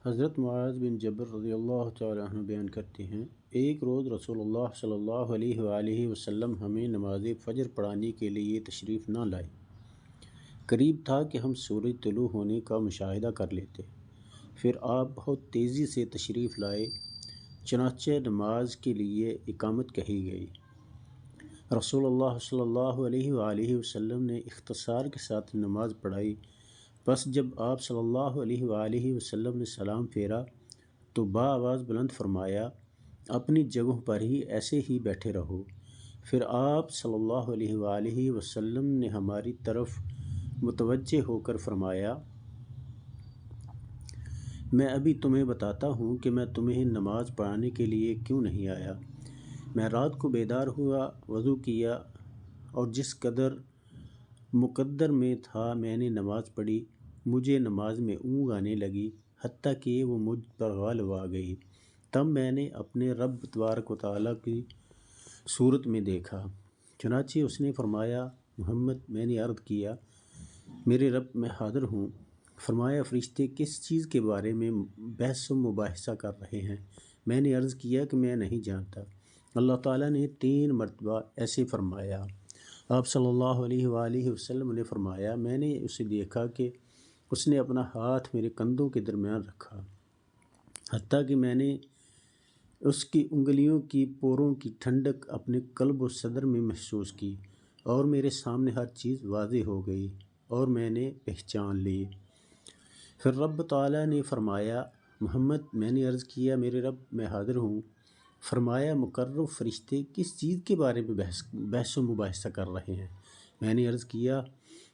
حضرت معاذ بن جبل رضی اللہ تعالیٰ عنہ بیان کرتے ہیں، ایک روز رسول اللہ صلی اللہ علیہ وآلہ وسلم ہمیں نماز فجر پڑھانے کے لیے تشریف نہ لائے۔ قریب تھا کہ ہم سورج طلوع ہونے کا مشاہدہ کر لیتے۔ پھر آپ بہت تیزی سے تشریف لائے، چنانچہ نماز کے لیے اقامت کہی گئی۔ رسول اللہ صلی اللہ علیہ وآلہ وسلم نے اختصار کے ساتھ نماز پڑھائی۔ بس جب آپ صلی اللہ علیہ وآلہ وسلم نے سلام پھیرا تو بآواز بلند فرمایا، اپنی جگہوں پر ہی ایسے ہی بیٹھے رہو۔ پھر آپ صلی اللہ علیہ وآلہ وسلم نے ہماری طرف متوجہ ہو کر فرمایا، میں ابھی تمہیں بتاتا ہوں کہ میں تمہیں نماز پڑھانے کے لیے کیوں نہیں آیا۔ میں رات کو بیدار ہوا، وضو کیا اور جس قدر مقدر میں تھا میں نے نماز پڑھی۔ مجھے نماز میں اونگ آنے لگی، حتیٰ کہ وہ مجھ پر غالب آ گئی۔ تب میں نے اپنے رب تبارک و تعالیٰ کی صورت میں دیکھا، چنانچہ اس نے فرمایا، محمد۔ میں نے عرض کیا، میرے رب میں حاضر ہوں۔ فرمایا، فرشتے کس چیز کے بارے میں بحث و مباحثہ کر رہے ہیں؟ میں نے عرض کیا کہ میں نہیں جانتا۔ اللہ تعالیٰ نے 3 مرتبہ ایسے فرمایا۔ آپ صلی اللہ علیہ وآلہ وسلم نے فرمایا، میں نے اسے دیکھا کہ اس نے اپنا ہاتھ میرے کندھوں کے درمیان رکھا، حتیٰ کہ میں نے اس کی انگلیوں کی پوروں کی ٹھنڈک اپنے قلب و صدر میں محسوس کی، اور میرے سامنے ہر چیز واضح ہو گئی اور میں نے پہچان لی۔ پھر رب تعالیٰ نے فرمایا، محمد۔ میں نے عرض کیا، میرے رب میں حاضر ہوں۔ فرمایا، مقرب فرشتے کس چیز کے بارے میں بحث و مباحثہ کر رہے ہیں؟ میں نے عرض کیا،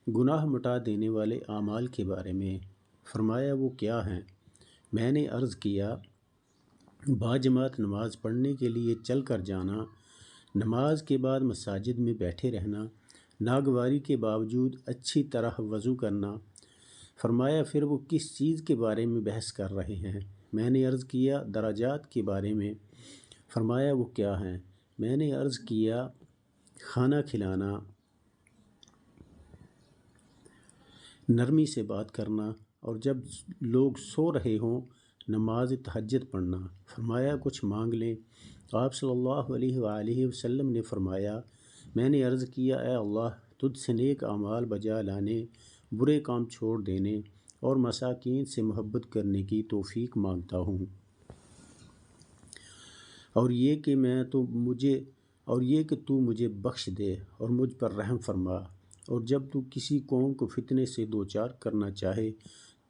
گناہ مٹا دینے والے اعمال کے بارے میں۔ فرمایا، وہ کیا ہیں؟ میں نے عرض کیا، باجماعت نماز پڑھنے کے لیے چل کر جانا، نماز کے بعد مساجد میں بیٹھے رہنا، ناگواری کے باوجود اچھی طرح وضو کرنا۔ فرمایا، پھر وہ کس چیز کے بارے میں بحث کر رہے ہیں؟ میں نے عرض کیا، درجات کے بارے میں۔ فرمایا، وہ کیا ہیں؟ میں نے عرض کیا، کھانا کھلانا، نرمی سے بات کرنا، اور جب لوگ سو رہے ہوں نماز تہجد پڑھنا۔ فرمایا، کچھ مانگ لیں۔ آپ صلی اللہ علیہ وآلہ وسلم نے فرمایا، میں نے عرض کیا، اے اللہ، تجھ سے نیک اعمال بجا لانے، برے کام چھوڑ دینے اور مساکین سے محبت کرنے کی توفیق مانگتا ہوں، اور یہ کہ تو مجھے بخش دے اور مجھ پر رحم فرما، اور جب تو کسی قوم کو فتنے سے دوچار کرنا چاہے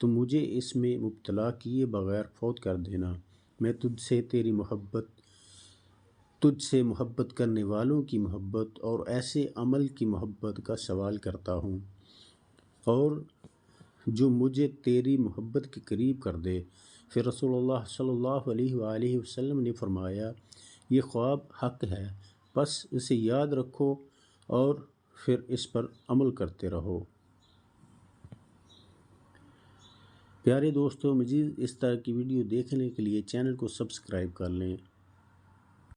تو مجھے اس میں مبتلا کیے بغیر فوت کر دینا۔ میں تجھ سے محبت کرنے والوں کی محبت اور ایسے عمل کی محبت کا سوال کرتا ہوں اور جو مجھے تیری محبت کے قریب کر دے۔ پھر رسول اللہ صلی اللہ علیہ وآلہ وسلم نے فرمایا، یہ خواب حق ہے، بس اسے یاد رکھو اور پھر اس پر عمل کرتے رہو۔ پیارے دوستو، مزید اس طرح کی ویڈیو دیکھنے کے لیے چینل کو سبسکرائب کر لیں۔